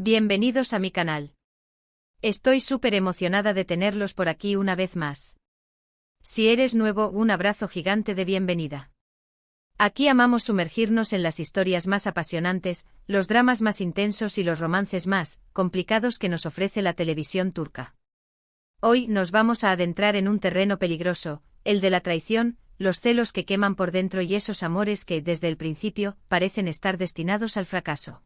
Bienvenidos a mi canal. Estoy súper emocionada de tenerlos por aquí una vez más. Si eres nuevo, un abrazo gigante de bienvenida. Aquí amamos sumergirnos en las historias más apasionantes, los dramas más intensos y los romances más complicados que nos ofrece la televisión turca. Hoy nos vamos a adentrar en un terreno peligroso, el de la traición, los celos que queman por dentro y esos amores que, desde el principio, parecen estar destinados al fracaso.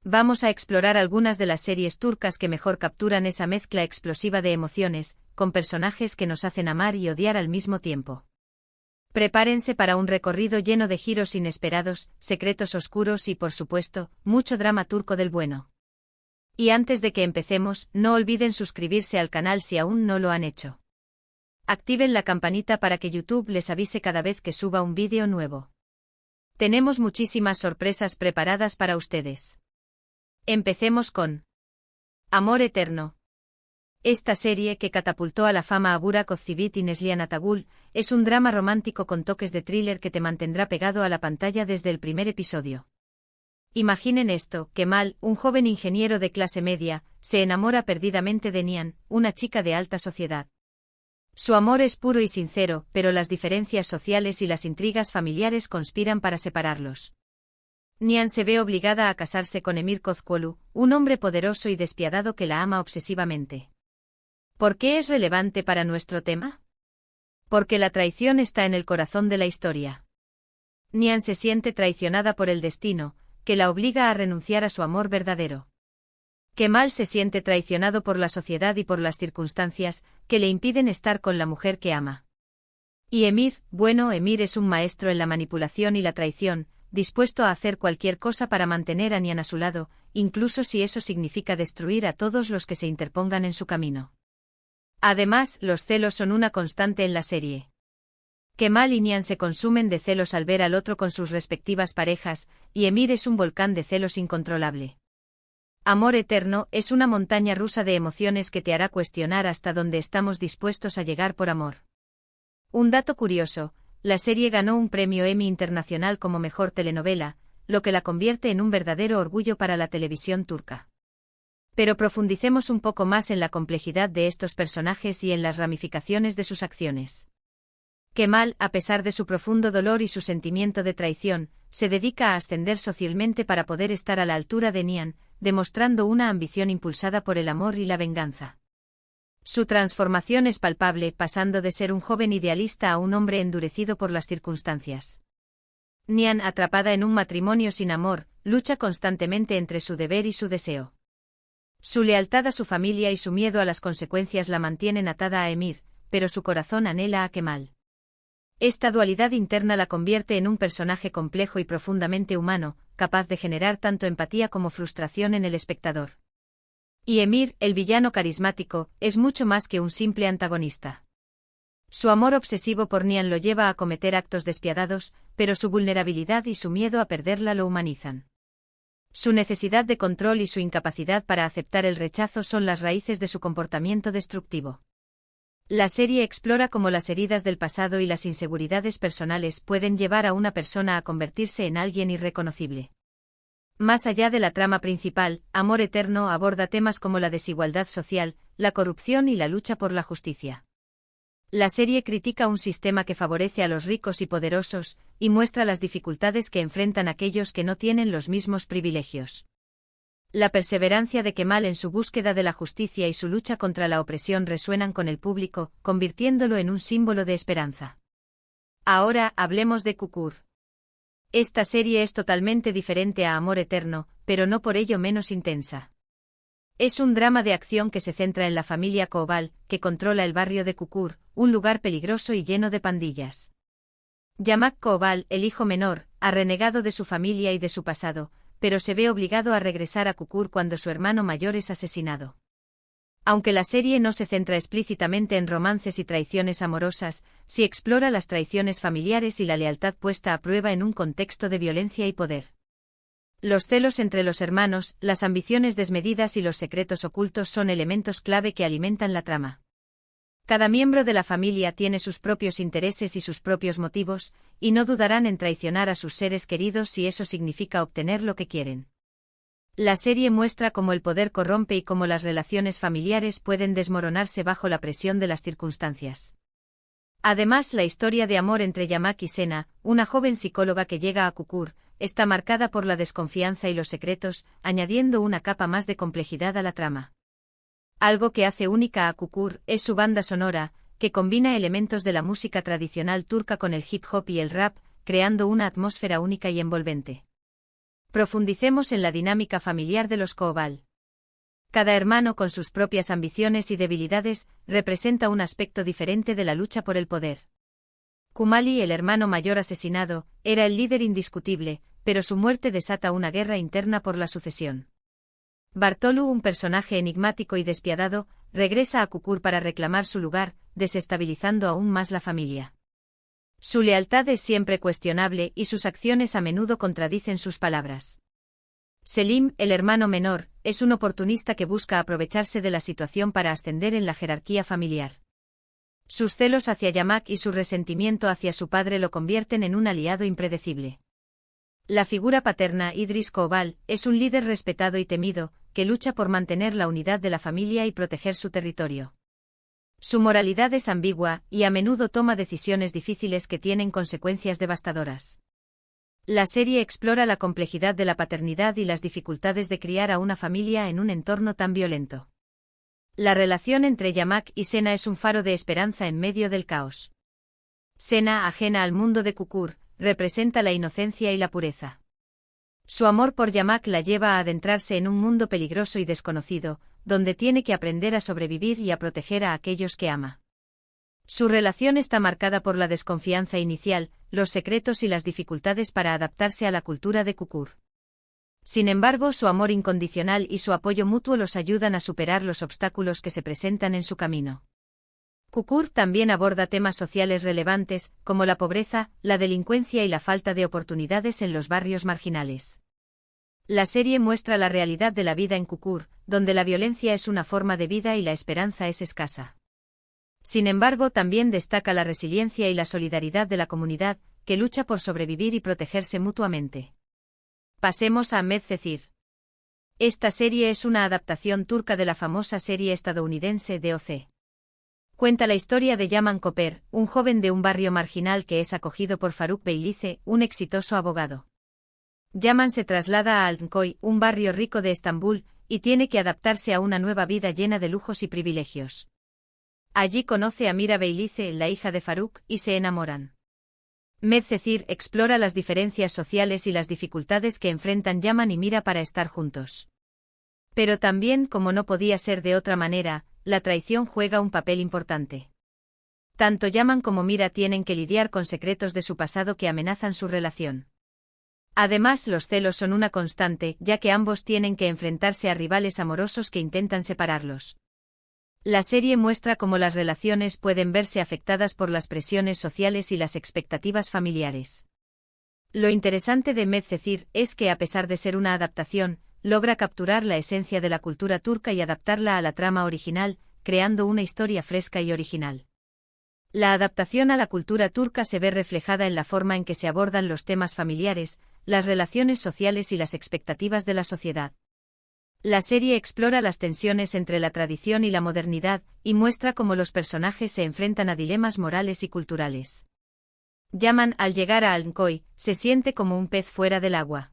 Vamos a explorar algunas de las series turcas que mejor capturan esa mezcla explosiva de emociones, con personajes que nos hacen amar y odiar al mismo tiempo. Prepárense para un recorrido lleno de giros inesperados, secretos oscuros y, por supuesto, mucho drama turco del bueno. Y antes de que empecemos, no olviden suscribirse al canal si aún no lo han hecho. Activen la campanita para que YouTube les avise cada vez que suba un vídeo nuevo. Tenemos muchísimas sorpresas preparadas para ustedes. Empecemos con Amor Eterno. Esta serie, que catapultó a la fama a Burak Özçivit y Neslihan Atagul, es un drama romántico con toques de thriller que te mantendrá pegado a la pantalla desde el primer episodio. Imaginen esto: Kemal, un joven ingeniero de clase media, se enamora perdidamente de Nihan, una chica de alta sociedad. Su amor es puro y sincero, pero las diferencias sociales y las intrigas familiares conspiran para separarlos. Nihan se ve obligada a casarse con Emir Kozcuoglu, un hombre poderoso y despiadado que la ama obsesivamente. ¿Por qué es relevante para nuestro tema? Porque la traición está en el corazón de la historia. Nihan se siente traicionada por el destino, que la obliga a renunciar a su amor verdadero. Kemal se siente traicionado por la sociedad y por las circunstancias, que le impiden estar con la mujer que ama. Y Emir es un maestro en la manipulación y la traición, dispuesto a hacer cualquier cosa para mantener a Nihan a su lado, incluso si eso significa destruir a todos los que se interpongan en su camino. Además, los celos son una constante en la serie. Kemal y Nihan se consumen de celos al ver al otro con sus respectivas parejas, y Emir es un volcán de celos incontrolable. Amor Eterno es una montaña rusa de emociones que te hará cuestionar hasta dónde estamos dispuestos a llegar por amor. Un dato curioso: la serie ganó un premio Emmy Internacional como mejor telenovela, lo que la convierte en un verdadero orgullo para la televisión turca. Pero profundicemos un poco más en la complejidad de estos personajes y en las ramificaciones de sus acciones. Kemal, a pesar de su profundo dolor y su sentimiento de traición, se dedica a ascender socialmente para poder estar a la altura de Nihan, demostrando una ambición impulsada por el amor y la venganza. Su transformación es palpable, pasando de ser un joven idealista a un hombre endurecido por las circunstancias. Nihan, atrapada en un matrimonio sin amor, lucha constantemente entre su deber y su deseo. Su lealtad a su familia y su miedo a las consecuencias la mantienen atada a Emir, pero su corazón anhela a Kemal. Esta dualidad interna la convierte en un personaje complejo y profundamente humano, capaz de generar tanto empatía como frustración en el espectador. Y Emir, el villano carismático, es mucho más que un simple antagonista. Su amor obsesivo por Nihan lo lleva a cometer actos despiadados, pero su vulnerabilidad y su miedo a perderla lo humanizan. Su necesidad de control y su incapacidad para aceptar el rechazo son las raíces de su comportamiento destructivo. La serie explora cómo las heridas del pasado y las inseguridades personales pueden llevar a una persona a convertirse en alguien irreconocible. Más allá de la trama principal, Amor Eterno aborda temas como la desigualdad social, la corrupción y la lucha por la justicia. La serie critica un sistema que favorece a los ricos y poderosos, y muestra las dificultades que enfrentan aquellos que no tienen los mismos privilegios. La perseverancia de Kemal en su búsqueda de la justicia y su lucha contra la opresión resuenan con el público, convirtiéndolo en un símbolo de esperanza. Ahora, hablemos de Kukur. Esta serie es totalmente diferente a Amor Eterno, pero no por ello menos intensa. Es un drama de acción que se centra en la familia Koval, que controla el barrio de Kukur, un lugar peligroso y lleno de pandillas. Yamak Koval, el hijo menor, ha renegado de su familia y de su pasado, pero se ve obligado a regresar a Kukur cuando su hermano mayor es asesinado. Aunque la serie no se centra explícitamente en romances y traiciones amorosas, sí explora las traiciones familiares y la lealtad puesta a prueba en un contexto de violencia y poder. Los celos entre los hermanos, las ambiciones desmedidas y los secretos ocultos son elementos clave que alimentan la trama. Cada miembro de la familia tiene sus propios intereses y sus propios motivos, y no dudarán en traicionar a sus seres queridos si eso significa obtener lo que quieren. La serie muestra cómo el poder corrompe y cómo las relaciones familiares pueden desmoronarse bajo la presión de las circunstancias. Además, la historia de amor entre Yamak y Sena, una joven psicóloga que llega a Kukur, está marcada por la desconfianza y los secretos, añadiendo una capa más de complejidad a la trama. Algo que hace única a Kukur es su banda sonora, que combina elementos de la música tradicional turca con el hip hop y el rap, creando una atmósfera única y envolvente. Profundicemos en la dinámica familiar de los Koval. Cada hermano, con sus propias ambiciones y debilidades, representa un aspecto diferente de la lucha por el poder. Kumali, el hermano mayor asesinado, era el líder indiscutible, pero su muerte desata una guerra interna por la sucesión. Bartolu, un personaje enigmático y despiadado, regresa a Kukur para reclamar su lugar, desestabilizando aún más la familia. Su lealtad es siempre cuestionable y sus acciones a menudo contradicen sus palabras. Selim, el hermano menor, es un oportunista que busca aprovecharse de la situación para ascender en la jerarquía familiar. Sus celos hacia Yamak y su resentimiento hacia su padre lo convierten en un aliado impredecible. La figura paterna, Idris Koval, es un líder respetado y temido, que lucha por mantener la unidad de la familia y proteger su territorio. Su moralidad es ambigua, y a menudo toma decisiones difíciles que tienen consecuencias devastadoras. La serie explora la complejidad de la paternidad y las dificultades de criar a una familia en un entorno tan violento. La relación entre Yamak y Sena es un faro de esperanza en medio del caos. Sena, ajena al mundo de Kukur, representa la inocencia y la pureza. Su amor por Yamak la lleva a adentrarse en un mundo peligroso y desconocido, donde tiene que aprender a sobrevivir y a proteger a aquellos que ama. Su relación está marcada por la desconfianza inicial, los secretos y las dificultades para adaptarse a la cultura de Kukur. Sin embargo, su amor incondicional y su apoyo mutuo los ayudan a superar los obstáculos que se presentan en su camino. Kukur también aborda temas sociales relevantes, como la pobreza, la delincuencia y la falta de oportunidades en los barrios marginales. La serie muestra la realidad de la vida en Kukur, donde la violencia es una forma de vida y la esperanza es escasa. Sin embargo, también destaca la resiliencia y la solidaridad de la comunidad, que lucha por sobrevivir y protegerse mutuamente. Pasemos a Medcezir. Esta serie es una adaptación turca de la famosa serie estadounidense DOC. Cuenta la historia de Yaman Koper, un joven de un barrio marginal que es acogido por Faruk Beylice, un exitoso abogado. Yaman se traslada a Altınköy, un barrio rico de Estambul, y tiene que adaptarse a una nueva vida llena de lujos y privilegios. Allí conoce a Mira Beylice, la hija de Faruk, y se enamoran. Medcezir explora las diferencias sociales y las dificultades que enfrentan Yaman y Mira para estar juntos. Pero también, como no podía ser de otra manera, la traición juega un papel importante. Tanto Yaman como Mira tienen que lidiar con secretos de su pasado que amenazan su relación. Además, los celos son una constante, ya que ambos tienen que enfrentarse a rivales amorosos que intentan separarlos. La serie muestra cómo las relaciones pueden verse afectadas por las presiones sociales y las expectativas familiares. Lo interesante de Medcezir es que, a pesar de ser una adaptación, logra capturar la esencia de la cultura turca y adaptarla a la trama original, creando una historia fresca y original. La adaptación a la cultura turca se ve reflejada en la forma en que se abordan los temas familiares, las relaciones sociales y las expectativas de la sociedad. La serie explora las tensiones entre la tradición y la modernidad, y muestra cómo los personajes se enfrentan a dilemas morales y culturales. Yaman, al llegar a Altınköy, se siente como un pez fuera del agua.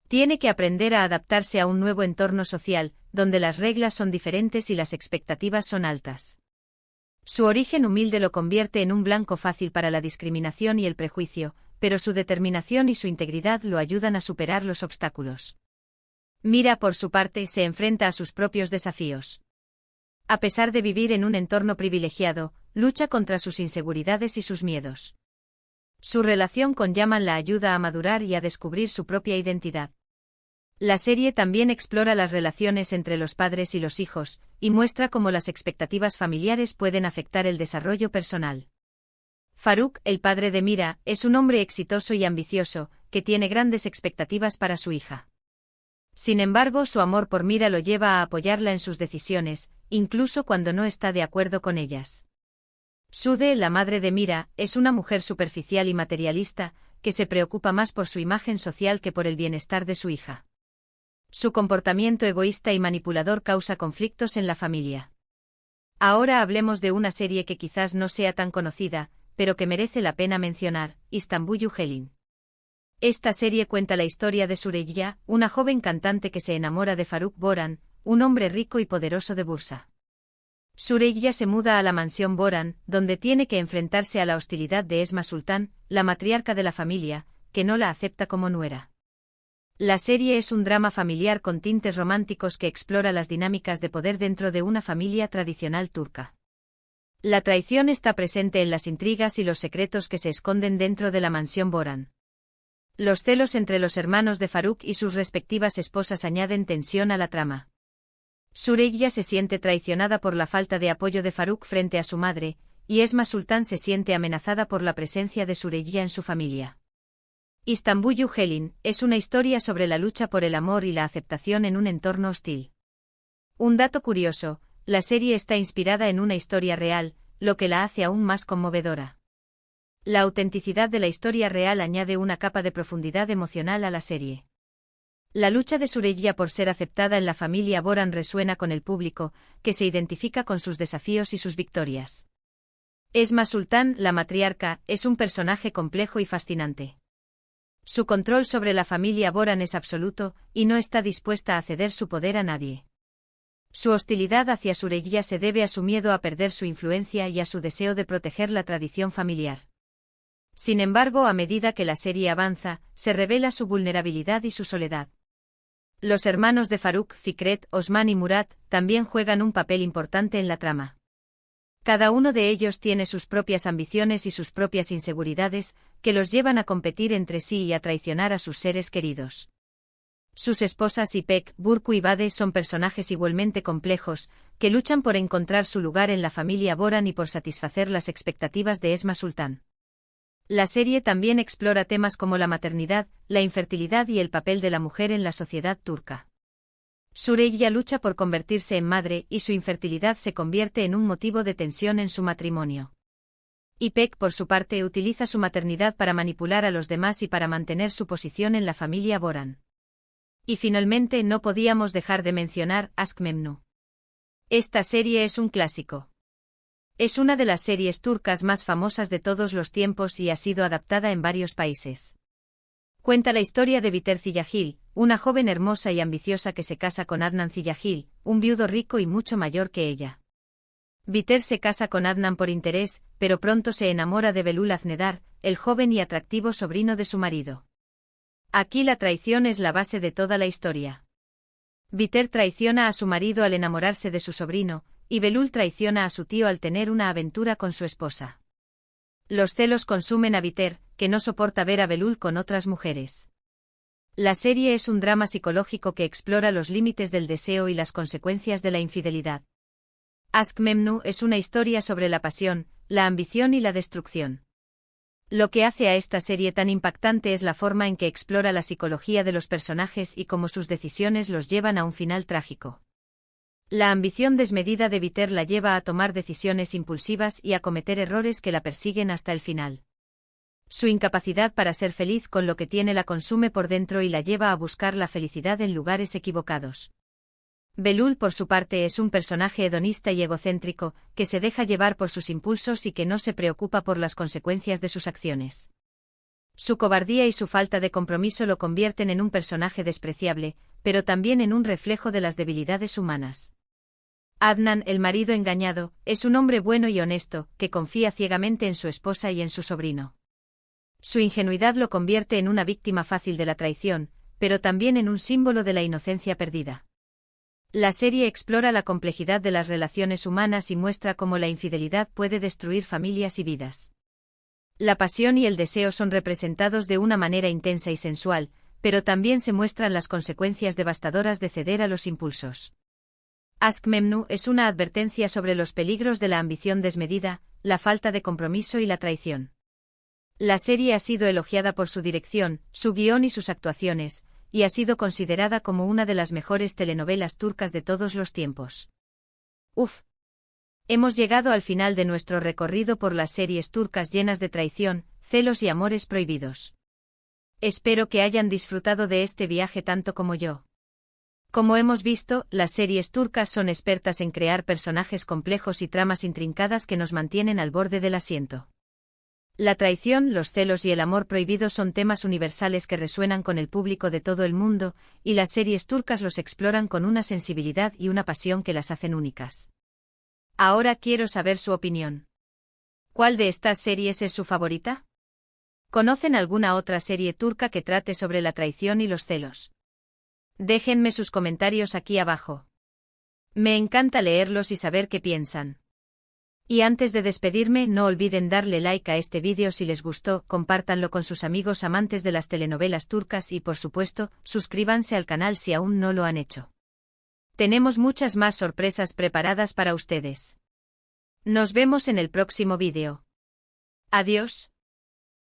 Tiene que aprender a adaptarse a un nuevo entorno social, donde las reglas son diferentes y las expectativas son altas. Su origen humilde lo convierte en un blanco fácil para la discriminación y el prejuicio, pero su determinación y su integridad lo ayudan a superar los obstáculos. Mira, por su parte, se enfrenta a sus propios desafíos. A pesar de vivir en un entorno privilegiado, lucha contra sus inseguridades y sus miedos. Su relación con Yaman la ayuda a madurar y a descubrir su propia identidad. La serie también explora las relaciones entre los padres y los hijos, y muestra cómo las expectativas familiares pueden afectar el desarrollo personal. Faruk, el padre de Mira, es un hombre exitoso y ambicioso, que tiene grandes expectativas para su hija. Sin embargo, su amor por Mira lo lleva a apoyarla en sus decisiones, incluso cuando no está de acuerdo con ellas. Sude, la madre de Mira, es una mujer superficial y materialista, que se preocupa más por su imagen social que por el bienestar de su hija. Su comportamiento egoísta y manipulador causa conflictos en la familia. Ahora hablemos de una serie que quizás no sea tan conocida, pero que merece la pena mencionar, Istanbul Helin. Esta serie cuenta la historia de Süreyya, una joven cantante que se enamora de Faruk Boran, un hombre rico y poderoso de Bursa. Süreyya se muda a la mansión Boran, donde tiene que enfrentarse a la hostilidad de Esma Sultan, la matriarca de la familia, que no la acepta como nuera. La serie es un drama familiar con tintes románticos que explora las dinámicas de poder dentro de una familia tradicional turca. La traición está presente en las intrigas y los secretos que se esconden dentro de la mansión Boran. Los celos entre los hermanos de Faruk y sus respectivas esposas añaden tensión a la trama. Süreyya se siente traicionada por la falta de apoyo de Faruk frente a su madre, y Esma Sultan se siente amenazada por la presencia de Süreyya en su familia. Istanbul Helin es una historia sobre la lucha por el amor y la aceptación en un entorno hostil. Un dato curioso, la serie está inspirada en una historia real, lo que la hace aún más conmovedora. La autenticidad de la historia real añade una capa de profundidad emocional a la serie. La lucha de Süreyya por ser aceptada en la familia Boran resuena con el público, que se identifica con sus desafíos y sus victorias. Esma Sultan, la matriarca, es un personaje complejo y fascinante. Su control sobre la familia Boran es absoluto, y no está dispuesta a ceder su poder a nadie. Su hostilidad hacia Süreyya se debe a su miedo a perder su influencia y a su deseo de proteger la tradición familiar. Sin embargo, a medida que la serie avanza, se revela su vulnerabilidad y su soledad. Los hermanos de Faruk, Fikret, Osman y Murat, también juegan un papel importante en la trama. Cada uno de ellos tiene sus propias ambiciones y sus propias inseguridades, que los llevan a competir entre sí y a traicionar a sus seres queridos. Sus esposas İpek, Burcu y Bade son personajes igualmente complejos, que luchan por encontrar su lugar en la familia Boran y por satisfacer las expectativas de Esma Sultan. La serie también explora temas como la maternidad, la infertilidad y el papel de la mujer en la sociedad turca. Süreyya lucha por convertirse en madre y su infertilidad se convierte en un motivo de tensión en su matrimonio. İpek, por su parte, utiliza su maternidad para manipular a los demás y para mantener su posición en la familia Boran. Y finalmente no podíamos dejar de mencionar Aşk Memnu. Esta serie es un clásico. Es una de las series turcas más famosas de todos los tiempos y ha sido adaptada en varios países. Cuenta la historia de Biter Ziyagil, una joven hermosa y ambiciosa que se casa con Adnan Ziyagil, un viudo rico y mucho mayor que ella. Biter se casa con Adnan por interés, pero pronto se enamora de Belul Aznedar, el joven y atractivo sobrino de su marido. Aquí la traición es la base de toda la historia. Biter traiciona a su marido al enamorarse de su sobrino, y Belul traiciona a su tío al tener una aventura con su esposa. Los celos consumen a Biter, que no soporta ver a Belul con otras mujeres. La serie es un drama psicológico que explora los límites del deseo y las consecuencias de la infidelidad. Aşk Memnu es una historia sobre la pasión, la ambición y la destrucción. Lo que hace a esta serie tan impactante es la forma en que explora la psicología de los personajes y cómo sus decisiones los llevan a un final trágico. La ambición desmedida de Biter la lleva a tomar decisiones impulsivas y a cometer errores que la persiguen hasta el final. Su incapacidad para ser feliz con lo que tiene la consume por dentro y la lleva a buscar la felicidad en lugares equivocados. Belul, por su parte, es un personaje hedonista y egocéntrico, que se deja llevar por sus impulsos y que no se preocupa por las consecuencias de sus acciones. Su cobardía y su falta de compromiso lo convierten en un personaje despreciable, pero también en un reflejo de las debilidades humanas. Adnan, el marido engañado, es un hombre bueno y honesto, que confía ciegamente en su esposa y en su sobrino. Su ingenuidad lo convierte en una víctima fácil de la traición, pero también en un símbolo de la inocencia perdida. La serie explora la complejidad de las relaciones humanas y muestra cómo la infidelidad puede destruir familias y vidas. La pasión y el deseo son representados de una manera intensa y sensual, pero también se muestran las consecuencias devastadoras de ceder a los impulsos. Aşk Memnu es una advertencia sobre los peligros de la ambición desmedida, la falta de compromiso y la traición. La serie ha sido elogiada por su dirección, su guión y sus actuaciones, y ha sido considerada como una de las mejores telenovelas turcas de todos los tiempos. Uf. Hemos llegado al final de nuestro recorrido por las series turcas llenas de traición, celos y amores prohibidos. Espero que hayan disfrutado de este viaje tanto como yo. Como hemos visto, las series turcas son expertas en crear personajes complejos y tramas intrincadas que nos mantienen al borde del asiento. La traición, los celos y el amor prohibido son temas universales que resuenan con el público de todo el mundo, y las series turcas los exploran con una sensibilidad y una pasión que las hacen únicas. Ahora quiero saber su opinión. ¿Cuál de estas series es su favorita? ¿Conocen alguna otra serie turca que trate sobre la traición y los celos? Déjenme sus comentarios aquí abajo. Me encanta leerlos y saber qué piensan. Y antes de despedirme, no olviden darle like a este vídeo si les gustó, compártanlo con sus amigos amantes de las telenovelas turcas y por supuesto, suscríbanse al canal si aún no lo han hecho. Tenemos muchas más sorpresas preparadas para ustedes. Nos vemos en el próximo vídeo. Adiós.